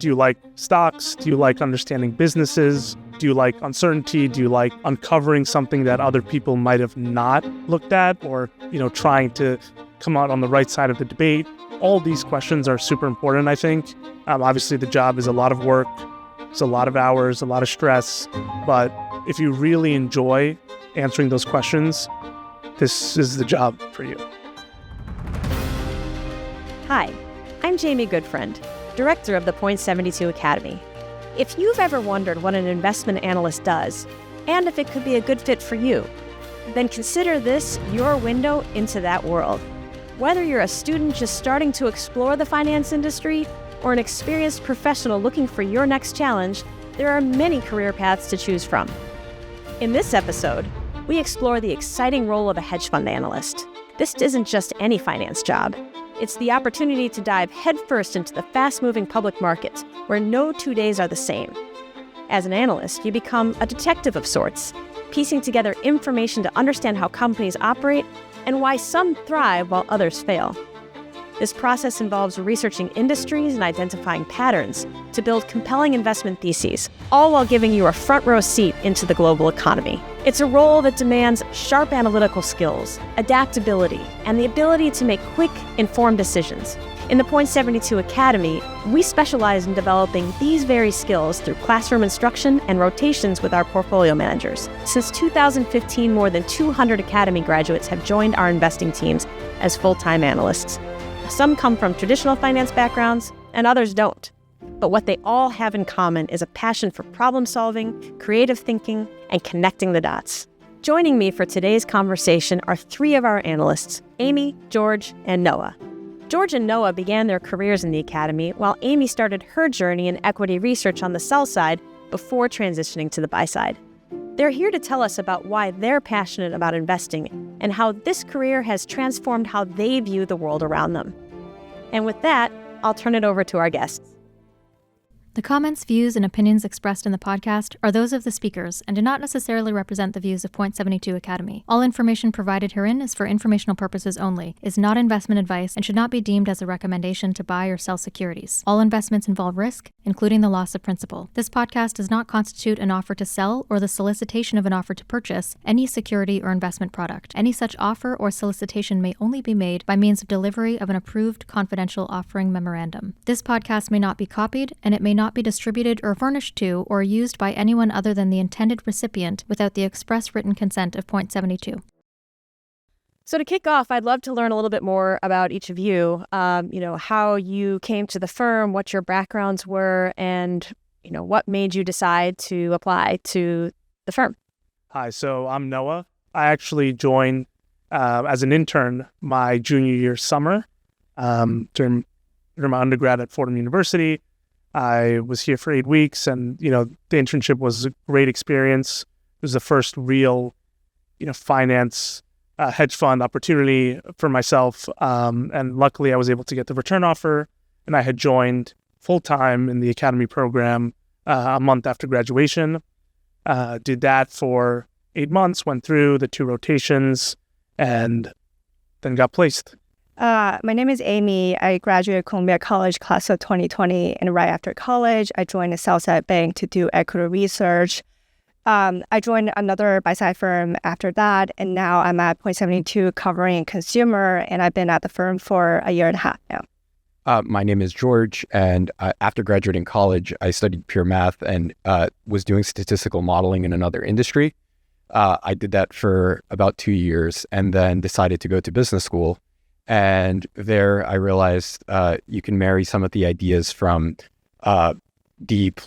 Do you like stocks? Do you like understanding businesses? Do you like uncertainty? Do you like uncovering something that other people might have not looked at, or, trying to come out on the right side of the debate? All these questions are super important, I think. Obviously, the job is a lot of work. It's a lot of hours, a lot of stress. But if you really enjoy answering those questions, this is the job for you. Hi, I'm Jamie Goodfriend, director of the Point72 Academy. If you've ever wondered what an investment analyst does, and if it could be a good fit for you, then consider this your window into that world. Whether you're a student just starting to explore the finance industry or an experienced professional looking for your next challenge, there are many career paths to choose from. In this episode, we explore the exciting role of a hedge fund analyst. This isn't just any finance job. It's the opportunity to dive headfirst into the fast-moving public markets, where no 2 days are the same. As an analyst, you become a detective of sorts, piecing together information to understand how companies operate and why some thrive while others fail. This process involves researching industries and identifying patterns to build compelling investment theses, all while giving you a front-row seat into the global economy. It's a role that demands sharp analytical skills, adaptability, and the ability to make quick, informed decisions. In the Point72 Academy, we specialize in developing these very skills through classroom instruction and rotations with our portfolio managers. Since 2015, more than 200 Academy graduates have joined our investing teams as full-time analysts. Some come from traditional finance backgrounds, and others don't. But what they all have in common is a passion for problem-solving, creative thinking, and connecting the dots. Joining me for today's conversation are three of our analysts, Amy, George, and Noah. George and Noah began their careers in the Academy, while Amy started her journey in equity research on the sell side before transitioning to the buy side. They're here to tell us about why they're passionate about investing and how this career has transformed how they view the world around them. And with that, I'll turn it over to our guests. The comments, views, and opinions expressed in the podcast are those of the speakers and do not necessarily represent the views of Point72 Academy. All information provided herein is for informational purposes only, is not investment advice, and should not be deemed as a recommendation to buy or sell securities. All investments involve risk, including the loss of principal. This podcast does not constitute an offer to sell or the solicitation of an offer to purchase any security or investment product. Any such offer or solicitation may only be made by means of delivery of an approved confidential offering memorandum. This podcast may not be copied, and it may not be distributed or furnished to or used by anyone other than the intended recipient without the express written consent of Point72. So to kick off, I'd love to learn a little bit more about each of you, how you came to the firm, what your backgrounds were, and, what made you decide to apply to the firm. Hi, so I'm Noah. I actually joined as an intern my junior year summer during my undergrad at Fordham University. I was here for 8 weeks, and, the internship was a great experience. It was the first real, finance hedge fund opportunity for myself. And luckily I was able to get the return offer, and I had joined full-time in the Academy program a month after graduation. Did that for 8 months, went through the 2 rotations, and then got placed. My name is Amy. I graduated Columbia College class of 2020, and right after college, I joined a sell-side bank to do equity research. I joined another buy-side firm after that, and now I'm at Point72 covering consumer, and I've been at the firm for a year and a half now. My name is George, and after graduating college, I studied pure math and was doing statistical modeling in another industry. I did that for about 2 years and then decided to go to business school. And there I realized you can marry some of the ideas from deep,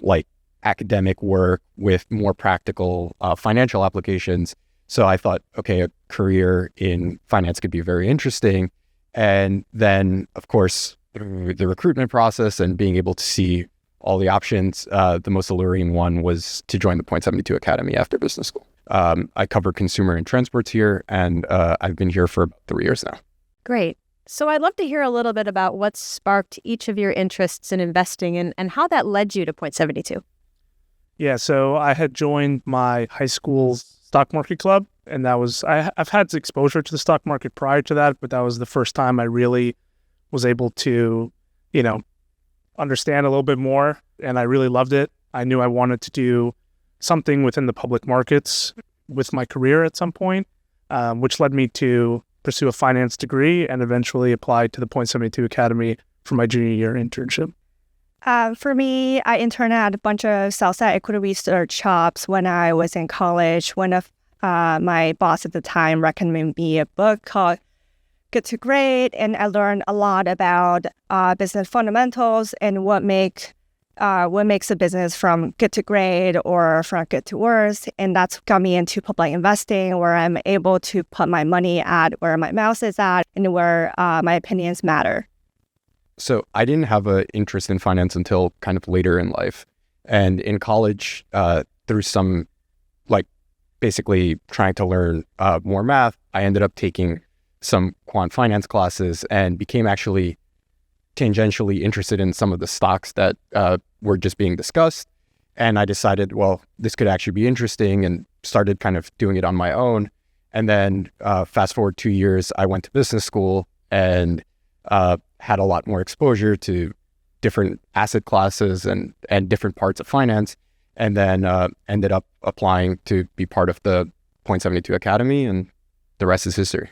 academic work with more practical financial applications. So I thought, okay, a career in finance could be very interesting. And then, of course, through the recruitment process and being able to see all the options, the most alluring one was to join the Point72 Academy after business school. I cover consumer and transports here, and I've been here for about 3 years now. Great. So I'd love to hear a little bit about what sparked each of your interests in investing and how that led you to Point72. Yeah, so I had joined my high school stock market club, and I've had exposure to the stock market prior to that, but that was the first time I really was able to, understand a little bit more, and I really loved it. I knew I wanted to do something within the public markets with my career at some point, which led me to pursue a finance degree and eventually apply to the Point 72 Academy for my junior year internship. For me, I interned at a bunch of sell-side equity research shops when I was in college. One of my boss at the time recommended me a book called Good to Great, and I learned a lot about business fundamentals and what makes a business from good to great or from good to worse. And that's got me into public investing, where I'm able to put my money at where my mouth is at and where my opinions matter. So I didn't have an interest in finance until kind of later in life. And in college, through some, basically trying to learn more math, I ended up taking some quant finance classes and became actually tangentially interested in some of the stocks that were just being discussed. And I decided, well, this could actually be interesting, and started kind of doing it on my own. And then fast forward 2 years, I went to business school and had a lot more exposure to different asset classes and different parts of finance, and then ended up applying to be part of the Point 72 Academy, and the rest is history.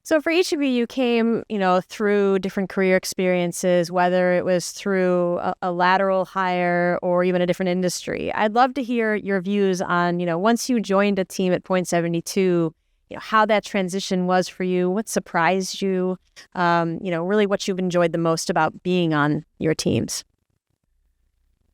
So for each of you, you came, through different career experiences, whether it was through a lateral hire or even a different industry. I'd love to hear your views on, once you joined a team at Point 72, how that transition was for you, what surprised you, really what you've enjoyed the most about being on your teams.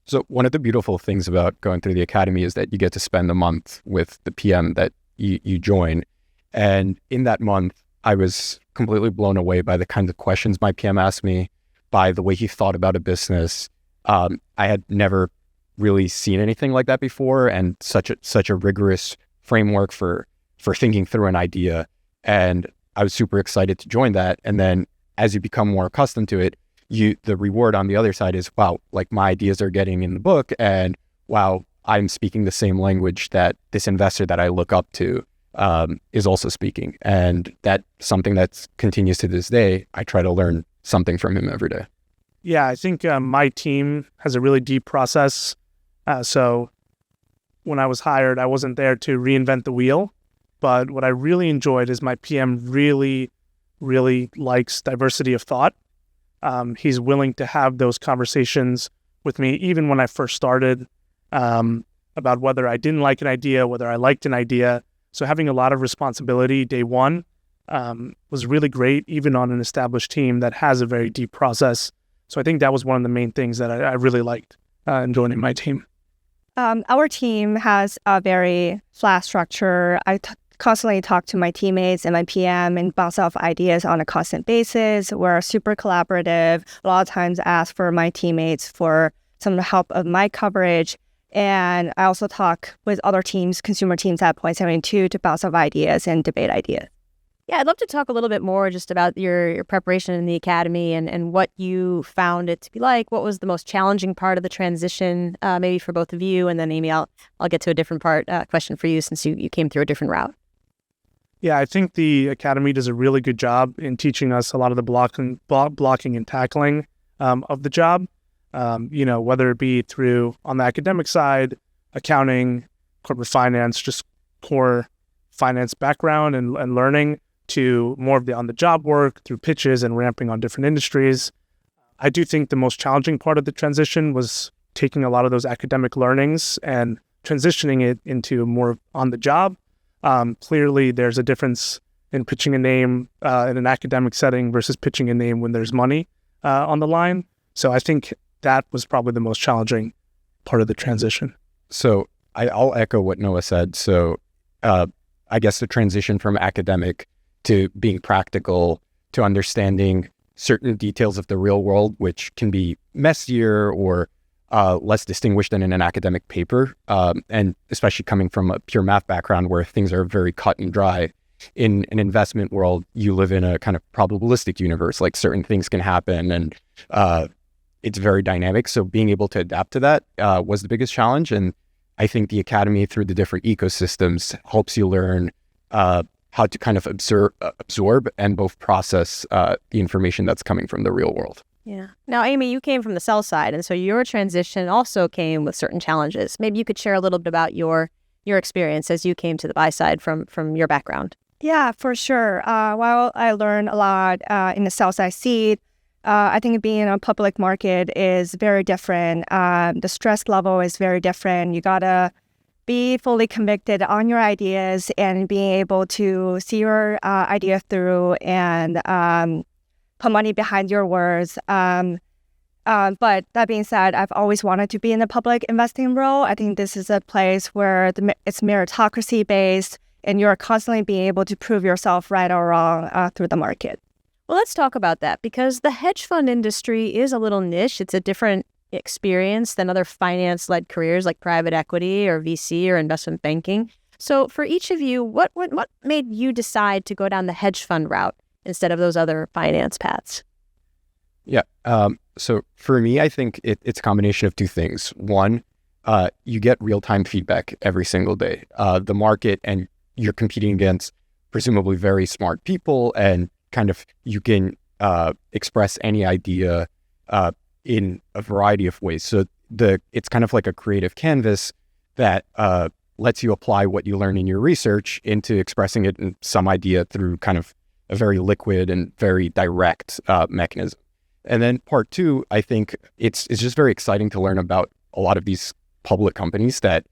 So one of the beautiful things about going through the academy is that you get to spend a month with the PM that you join. And in that month, I was completely blown away by the kinds of questions my PM asked me, by the way he thought about a business. I had never really seen anything like that before, and such a rigorous framework for thinking through an idea. And I was super excited to join that. And then as you become more accustomed to it, the reward on the other side is, wow, my ideas are getting in the book, and wow, I'm speaking the same language that this investor that I look up to is also speaking. And that's something that continues to this day. I try to learn something from him every day. Yeah, I think my team has a really deep process. So when I was hired, I wasn't there to reinvent the wheel. But what I really enjoyed is my PM really, really likes diversity of thought. He's willing to have those conversations with me, even when I first started, about whether I didn't like an idea, whether I liked an idea. So having a lot of responsibility day one was really great, even on an established team that has a very deep process. So I think that was one of the main things that I really liked in joining my team. Our team has a very flat structure. I constantly talk to my teammates and my PM and bounce off ideas on a constant basis. We're super collaborative. A lot of times ask for my teammates for some help of my coverage. And I also talk with other teams, consumer teams at Point 72, to bounce off ideas and debate ideas. Yeah, I'd love to talk a little bit more just about your preparation in the academy and what you found it to be like. What was the most challenging part of the transition, maybe for both of you? And then Amy, I'll get to a different question for you, since you came through a different route. Yeah, I think the academy does a really good job in teaching us a lot of the blocking and tackling of the job. Whether it be through on the academic side, accounting, corporate finance, just core finance background and learning, to more of the on-the-job work through pitches and ramping on different industries. I do think the most challenging part of the transition was taking a lot of those academic learnings and transitioning it into more on-the-job. Clearly, there's a difference in pitching a name in an academic setting versus pitching a name when there's money on the line. So I think that was probably the most challenging part of the transition. So I'll echo what Noah said. So I guess the transition from academic to being practical, to understanding certain details of the real world, which can be messier or less distinguished than in an academic paper. And especially coming from a pure math background where things are very cut and dry. In an investment world, you live in a kind of probabilistic universe, like certain things can happen, and it's very dynamic. So being able to adapt to that was the biggest challenge. And I think the academy, through the different ecosystems, helps you learn how to kind of absorb and both process the information that's coming from the real world. Yeah. Now, Amy, you came from the sell side, and so your transition also came with certain challenges. Maybe you could share a little bit about your experience as you came to the buy side from your background. Yeah, for sure. While I learned a lot in the sell side seat, I think being in a public market is very different. The stress level is very different. You gotta be fully convicted on your ideas and being able to see your idea through and put money behind your words. But that being said, I've always wanted to be in the public investing role. I think this is a place where it's meritocracy based, and you're constantly being able to prove yourself right or wrong through the market. Well, let's talk about that because the hedge fund industry is a little niche. It's a different experience than other finance-led careers like private equity or VC or investment banking. So for each of you, what made you decide to go down the hedge fund route instead of those other finance paths? Yeah. So for me, I think it's a combination of two things. One, you get real-time feedback every single day. The market, and you're competing against presumably very smart people, and kind of you can express any idea in a variety of ways. So it's kind of like a creative canvas that lets you apply what you learn in your research into expressing it in some idea through kind of a very liquid and very direct mechanism. And then part two, I think it's just very exciting to learn about a lot of these public companies that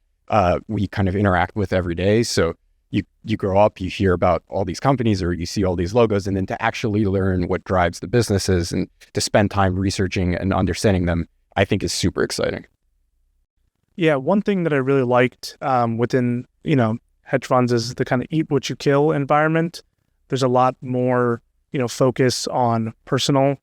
we kind of interact with every day. So you grow up, you hear about all these companies or you see all these logos, and then to actually learn what drives the businesses and to spend time researching and understanding them, I think is super exciting. Yeah, one thing that I really liked within, hedge funds is the kind of eat what you kill environment. There's a lot more, focus on personal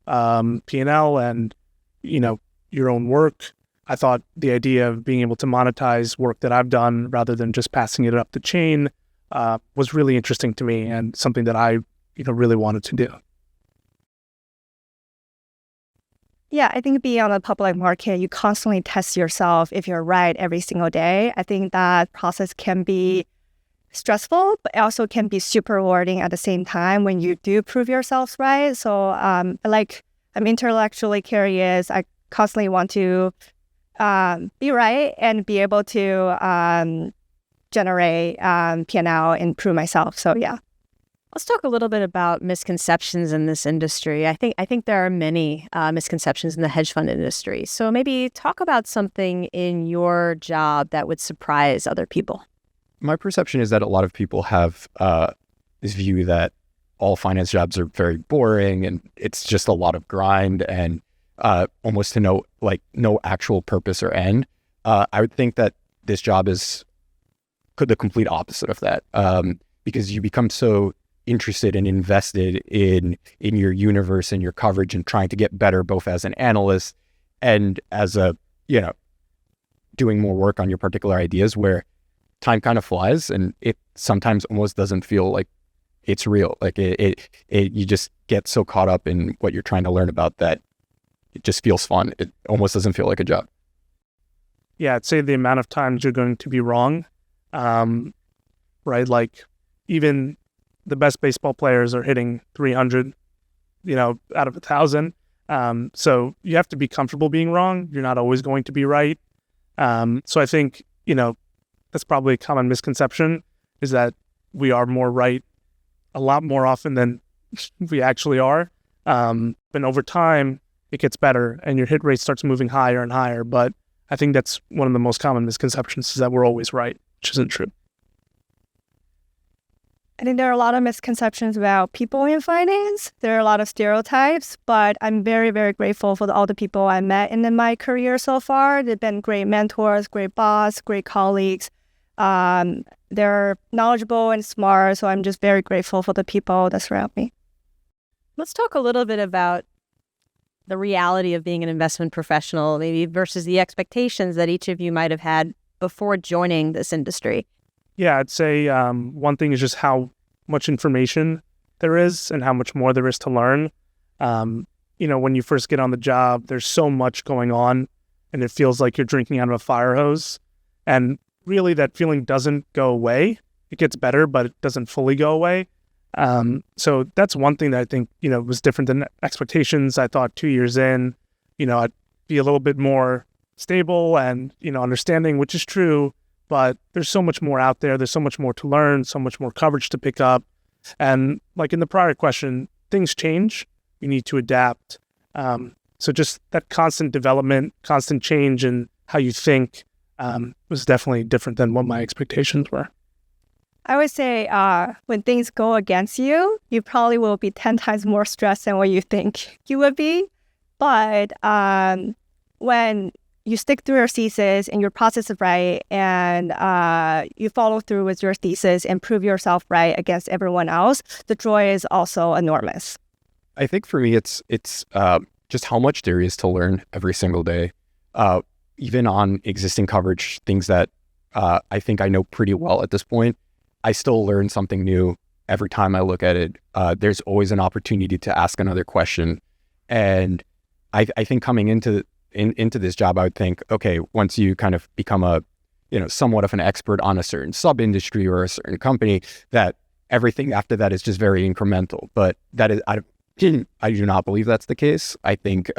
P&L and, your own work. I thought the idea of being able to monetize work that I've done rather than just passing it up the chain was really interesting to me and something that I, really wanted to do. Yeah, I think being on the public market, you constantly test yourself if you're right every single day. I think that process can be stressful, but also can be super rewarding at the same time when you do prove yourselves right. So I'm intellectually curious. I constantly want to be right and be able to generate P&L and prove myself. So yeah. Let's talk a little bit about misconceptions in this industry. I think there are many misconceptions in the hedge fund industry. So maybe talk about something in your job that would surprise other people. My perception is that a lot of people have this view that all finance jobs are very boring and it's just a lot of grind and almost to no actual purpose or end. I would think that this job is the complete opposite of that, because you become so interested and invested in your universe and your coverage and trying to get better both as an analyst and as doing more work on your particular ideas, where time kind of flies and it sometimes almost doesn't feel like it's real. Like you just get so caught up in what you're trying to learn about that it just feels fun. It almost doesn't feel like a job. Yeah, I'd say the amount of times you're going to be wrong, right? Like even the best baseball players are hitting 300, out of 1,000. So you have to be comfortable being wrong. You're not always going to be right. So I think, that's probably a common misconception, is that we are more right a lot more often than we actually are. But over time, it gets better and your hit rate starts moving higher and higher. But I think that's one of the most common misconceptions, is that we're always right, which isn't true. I think there are a lot of misconceptions about people in finance. There are a lot of stereotypes, but I'm very, very grateful for all the people I met in my career so far. They've been great mentors, great boss, great colleagues. They're knowledgeable and smart, so I'm just very grateful for the people that surround me. Let's talk a little bit about the reality of being an investment professional, maybe versus the expectations that each of you might have had before joining this industry. Yeah, I'd say one thing is just how much information there is and how much more there is to learn. When you first get on the job, there's so much going on and it feels like you're drinking out of a fire hose. And really that feeling doesn't go away. It gets better, but it doesn't fully go away. So that's one thing that I think, was different than expectations. I thought 2 years in, I'd be a little bit more stable and, understanding, which is true, but there's so much more out there. There's so much more to learn, so much more coverage to pick up. And like in the prior question, things change. You need to adapt. So just that constant development, constant change in how you think was definitely different than what my expectations were. I would say when things go against you, you probably will be 10 times more stressed than what you think you would be. But when you stick through your thesis and your process is right and you follow through with your thesis and prove yourself right against everyone else, the joy is also enormous. I think for me, it's just how much there is to learn every single day, even on existing coverage, things that I think I know pretty well at this point. I still learn something new every time I look at it. There's always an opportunity to ask another question. And I think coming into this job, I would think, okay, once you kind of become somewhat of an expert on a certain sub-industry or a certain company, that everything after that is just very incremental. But that is, I do not believe that's the case. I think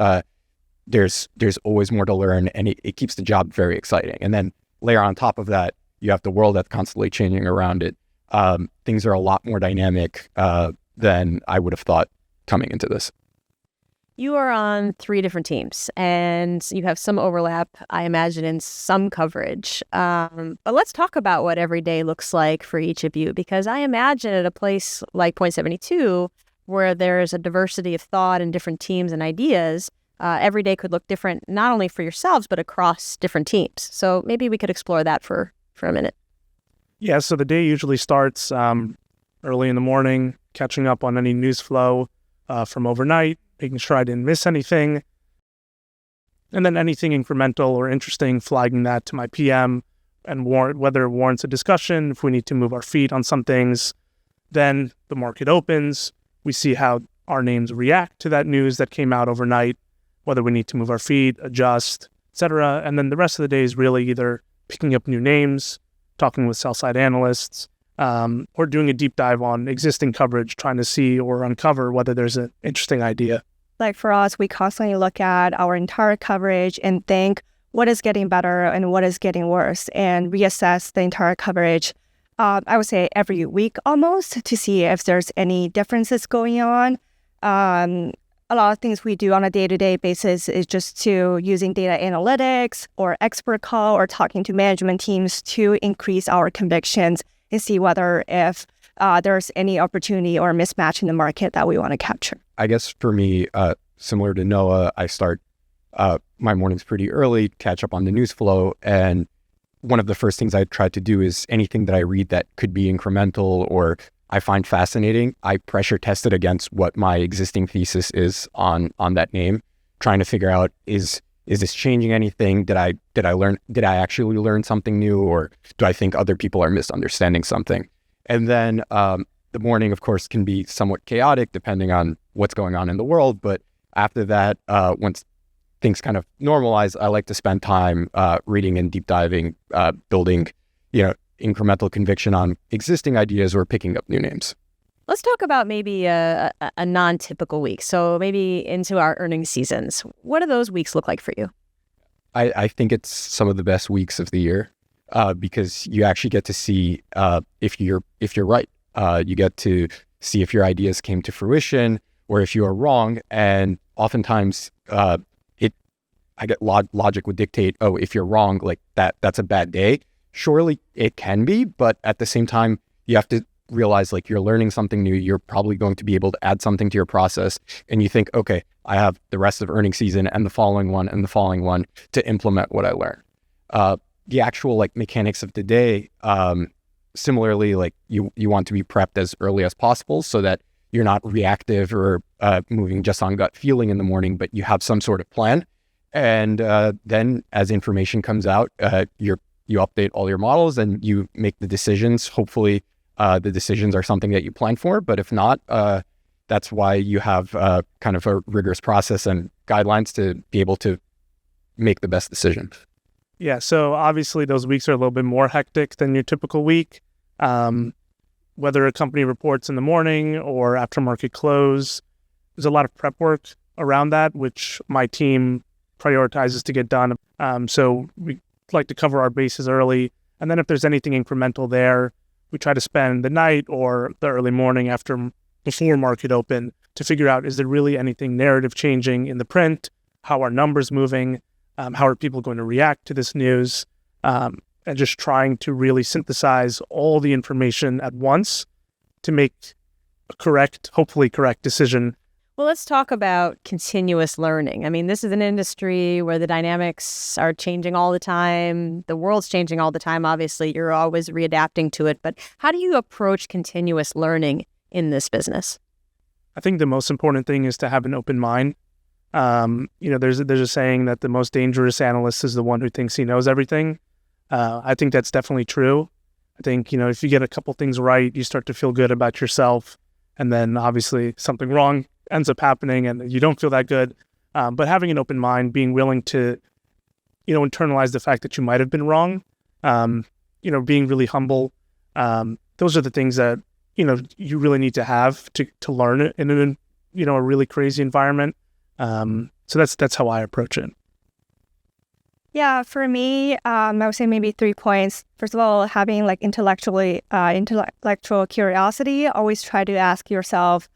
there's always more to learn, and it keeps the job very exciting. And then layer on top of that, you have the world that's constantly changing around it. Things are a lot more dynamic than I would have thought coming into this. You are on 3 different teams, and you have some overlap, I imagine, in some coverage. But let's talk about what every day looks like for each of you, because I imagine at a place like Point 72, where there's a diversity of thought and different teams and ideas, every day could look different, not only for yourselves, but across different teams. So maybe we could explore that for a minute. Yeah, so the day usually starts early in the morning, catching up on any news flow from overnight, making sure I didn't miss anything, and then anything incremental or interesting, flagging that to my PM and whether it warrants a discussion, if we need to move our feet on some things. Then the market opens, we see how our names react to that news that came out overnight, whether we need to move our feet, adjust, etc. And then the rest of the day is really either picking up new names, talking with sell-side analysts, or doing a deep dive on existing coverage, trying to see or uncover whether there's an interesting idea. Like for us, we constantly look at our entire coverage and think what is getting better and what is getting worse, and reassess the entire coverage, I would say every week almost, to see if there's any differences going on. A lot of things we do on a day-to-day basis is just to using data analytics or expert call or talking to management teams to increase our convictions and see whether if there's any opportunity or mismatch in the market that we want to capture. I guess for me, similar to Noah, I start my mornings pretty early, catch up on the news flow. And one of the first things I try to do is anything that I read that could be incremental or I find fascinating, I pressure test it against what my existing thesis is on that name, trying to figure out, is this changing anything? Did I actually learn something new, or do I think other people are misunderstanding something? And then the morning, of course, can be somewhat chaotic depending on what's going on in the world. But after that, once things kind of normalize, I like to spend time reading and deep diving, building, incremental conviction on existing ideas or picking up new names. Let's talk about maybe a non-typical week. So maybe into our earnings seasons. What do those weeks look like for you? I think it's some of the best weeks of the year because you actually get to see if you're right. You get to see if your ideas came to fruition or if you are wrong. And oftentimes, logic would dictate, oh, if you're wrong, like that's a bad day. Surely it can be, but at the same time, you have to realize like you're learning something new. You're probably going to be able to add something to your process. And you think, okay, I have the rest of earnings season and the following one and the following one to implement what I learned. The actual like mechanics of the day, similarly, like you want to be prepped as early as possible so that you're not reactive or moving just on gut feeling in the morning, but you have some sort of plan. And then as information comes out, you update all your models and you make the decisions. Hopefully the decisions are something that you plan for, but if not, that's why you have kind of a rigorous process and guidelines to be able to make the best decision. Yeah, so obviously those weeks are a little bit more hectic than your typical week. whether a company reports in the morning or after market close. There's a lot of prep work around that, which my team prioritizes to get done. So we like to cover our bases early. And then if there's anything incremental there, we try to spend the night or the early morning before market open to figure out, is there really anything narrative changing in the print? How are numbers moving? How are people going to react to this news? And just trying to really synthesize all the information at once to make a hopefully correct decision. Well, let's talk about continuous learning. I mean, this is an industry where the dynamics are changing all the time. The world's changing all the time. Obviously, you're always readapting to it. But how do you approach continuous learning in this business? I think the most important thing is to have an open mind. There's a saying that the most dangerous analyst is the one who thinks he knows everything. I think that's definitely true. I think, if you get a couple things right, you start to feel good about yourself. And then obviously something wrong ends up happening and you don't feel that good. But having an open mind, being willing to, internalize the fact that you might have been wrong, being really humble. Those are the things that, you really need to have to learn it in a really crazy environment. So that's how I approach it. Yeah, for me, I would say maybe 3 points. First of all, having intellectual curiosity. Always try to ask yourself,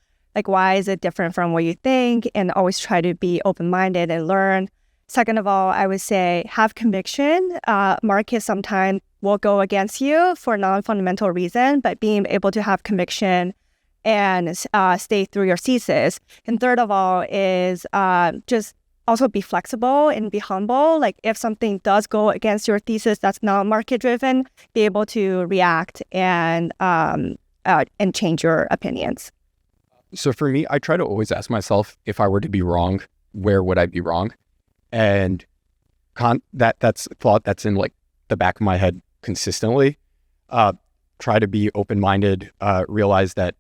why is it different from what you think? And always try to be open-minded and learn. Second of all, I would say have conviction. Markets sometimes will go against you for non-fundamental reason, but being able to have conviction and stay through your thesis. And third of all is just also be flexible and be humble. If something does go against your thesis that's not market driven, be able to react and change your opinions. So for me, I try to always ask myself, if I were to be wrong, where would I be wrong? And that's a thought that's in the back of my head consistently. Try to be open-minded, realize that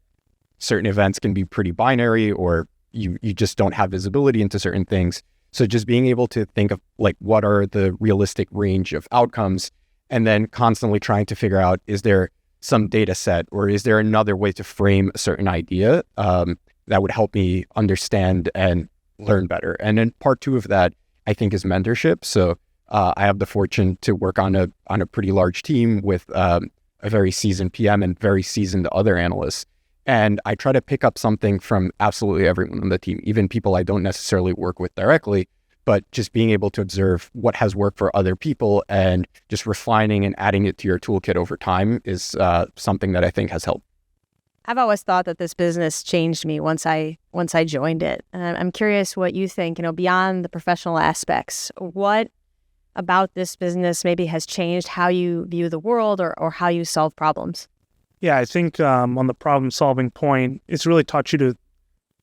certain events can be pretty binary, or you just don't have visibility into certain things. So just being able to think of what are the realistic range of outcomes, and then constantly trying to figure out, is there some data set or is there another way to frame a certain idea that would help me understand and learn better. And then part 2 of that, I think, is mentorship. So I have the fortune to work on a pretty large team with a very seasoned PM and very seasoned other analysts. And I try to pick up something from absolutely everyone on the team, even people I don't necessarily work with directly, but just being able to observe what has worked for other people and just refining and adding it to your toolkit over time is something that I think has helped. I've always thought that this business changed me once I joined it. And I'm curious what you think, beyond the professional aspects, what about this business maybe has changed how you view the world or how you solve problems? Yeah, I think on the problem-solving point, it's really taught you to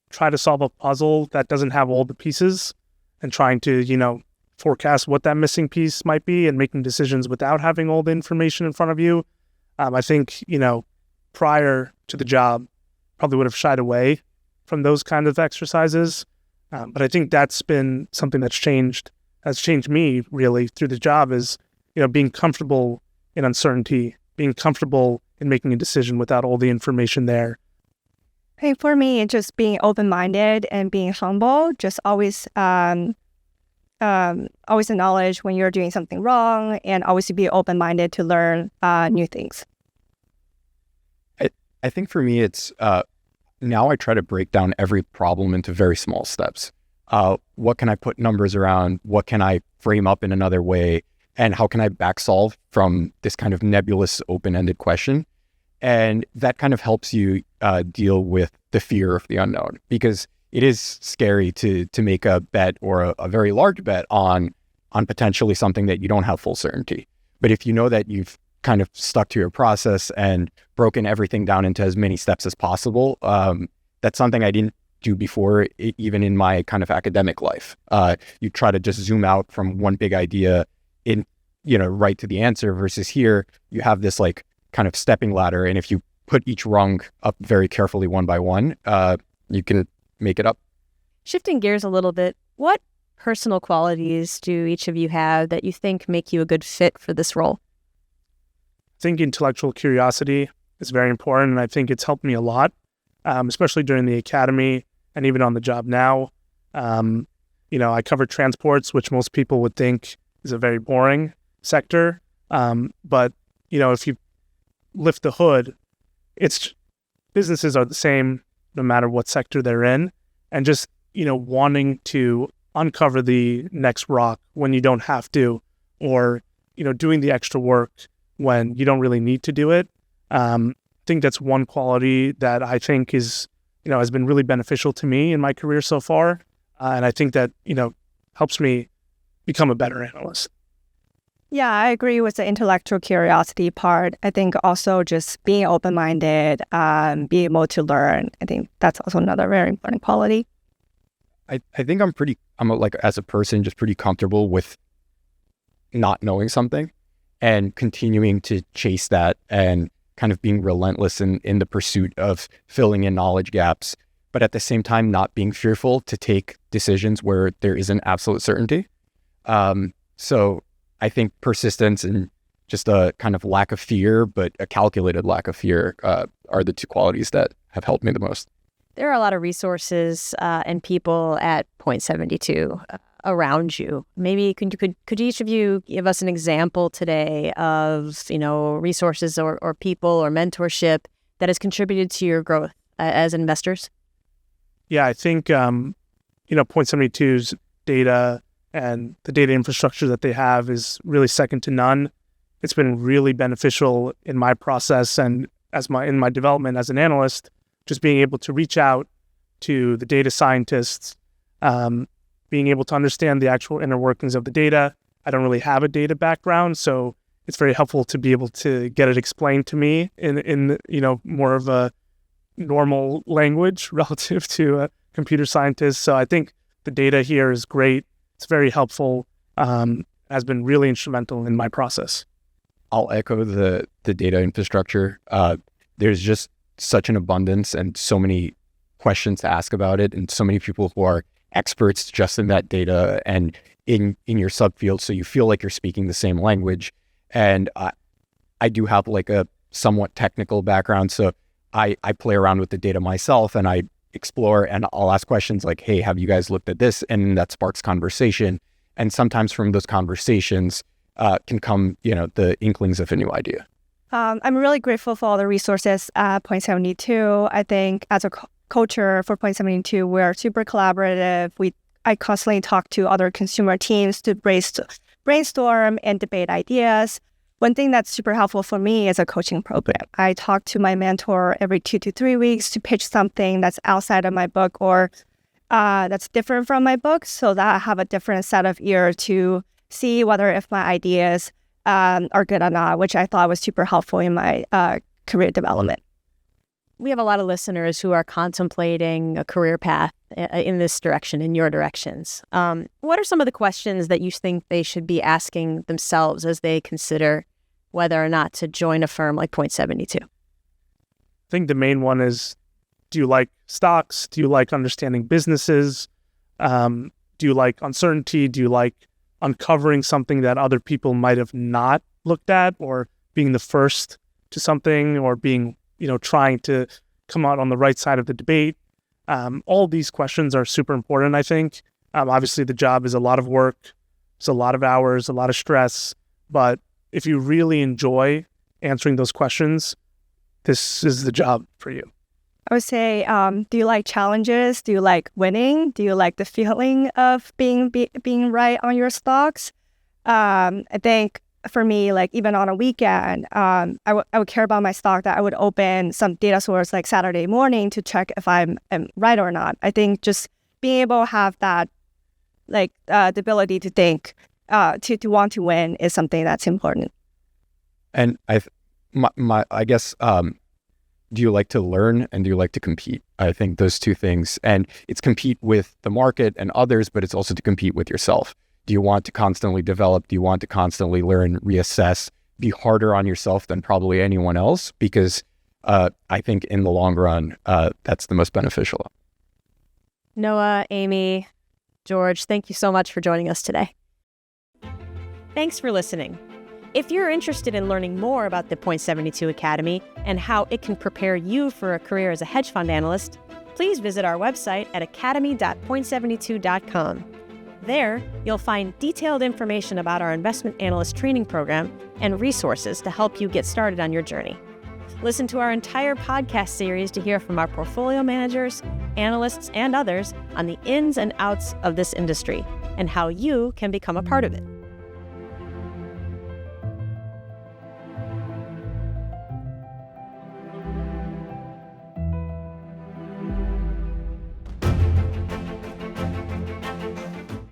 try to solve a puzzle that doesn't have all the pieces and trying to, forecast what that missing piece might be and making decisions without having all the information in front of you. I think, prior to the job, probably would have shied away from those kind of exercises. But I think that's been something has changed me really through the job is, being comfortable in uncertainty, being comfortable in making a decision without all the information there. Hey, for me, just being open-minded and being humble, just always acknowledge when you're doing something wrong and always to be open-minded to learn new things. I think for me, it's now I try to break down every problem into very small steps. What can I put numbers around? What can I frame up in another way? And how can I back solve from this kind of nebulous, open-ended question? And that kind of helps you deal with the fear of the unknown, because it is scary to make a bet or a very large bet on potentially something that you don't have full certainty. But if you know that you've kind of stuck to your process and broken everything down into as many steps as possible, that's something I didn't do before, even in my kind of academic life. You try to just zoom out from one big idea in, right to the answer, versus here you have this kind of stepping ladder. And if you put each rung up very carefully one by one, you can make it up. Shifting gears a little bit, what personal qualities do each of you have that you think make you a good fit for this role? I think intellectual curiosity is very important, and I think it's helped me a lot, especially during the academy and even on the job now. I cover transports, which most people would think is a very boring sector. But if you lift the hood, businesses are the same no matter what sector they're in, and just wanting to uncover the next rock when you don't have to, or doing the extra work when you don't really need to do it. I think that's one quality that I think is has been really beneficial to me in my career so far, and I think that helps me become a better analyst. Yeah, I agree with the intellectual curiosity part. I think also just being open-minded, being able to learn. I think that's also another very important quality. I think as a person, just pretty comfortable with not knowing something and continuing to chase that and kind of being relentless in the pursuit of filling in knowledge gaps, but at the same time, not being fearful to take decisions where there isn't absolute certainty. So I think persistence and just a kind of lack of fear, but a calculated lack of fear, are the two qualities that have helped me the most. There are a lot of resources and people at Point 72 around you. Maybe could each of you give us an example today of resources or people or mentorship that has contributed to your growth as investors? Yeah, I think Point 72's data and the data infrastructure that they have is really second to none. It's been really beneficial in my process and in my development as an analyst. Just being able to reach out to the data scientists, being able to understand the actual inner workings of the data. I don't really have a data background, so it's very helpful to be able to get it explained to me in more of a normal language relative to a computer scientist. So I think the data here is great. It's very helpful, has been really instrumental in my process. I'll echo the data infrastructure. There's just such an abundance and so many questions to ask about it, and so many people who are experts just in that data and in your subfield, so you feel like you're speaking the same language. And I do have like a somewhat technical background, so I play around with the data myself, and I explore, and I'll ask questions like, hey, have you guys looked at this? And that sparks conversation. And sometimes from those conversations can come, the inklings of a new idea. I'm really grateful for all the resources at Point 72. I think as a culture for Point 72, we're super collaborative. I constantly talk to other consumer teams to brainstorm and debate ideas. One thing that's super helpful for me is a coaching program. I talk to my mentor every 2 to 3 weeks to pitch something that's outside of my book or that's different from my book, so that I have a different set of ear to see whether if my ideas are good or not, which I thought was super helpful in my career development. We have a lot of listeners who are contemplating a career path in this direction, in your directions. What are some of the questions that you think they should be asking themselves as they consider whether or not to join a firm like Point 72? I think the main one is, do you like stocks? Do you like understanding businesses? Do you like uncertainty? Do you like uncovering something that other people might have not looked at, or being the first to something, or being, trying to come out on the right side of the debate? All these questions are super important, I think. Obviously, the job is a lot of work. It's a lot of hours, a lot of stress. But if you really enjoy answering those questions, this is the job for you. I would say, do you like challenges? Do you like winning? Do you like the feeling of being right on your stocks? I think for me, like even on a weekend, I would care about my stock that I would open some data source like Saturday morning to check if I'm right or not. I think just being able to have that, like the ability to think, to want to win is something that's important. And I guess, do you like to learn and do you like to compete? I think those two things, and it's compete with the market and others, but it's also to compete with yourself. Do you want to constantly develop? Do you want to constantly learn, reassess, be harder on yourself than probably anyone else? Because I think in the long run, that's the most beneficial. Noah, Amy, George, thank you so much for joining us today. Thanks for listening. If you're interested in learning more about the Point72 Academy and how it can prepare you for a career as a hedge fund analyst, please visit our website at academy.point72.com. There, you'll find detailed information about our investment analyst training program and resources to help you get started on your journey. Listen to our entire podcast series to hear from our portfolio managers, analysts, and others on the ins and outs of this industry and how you can become a part of it.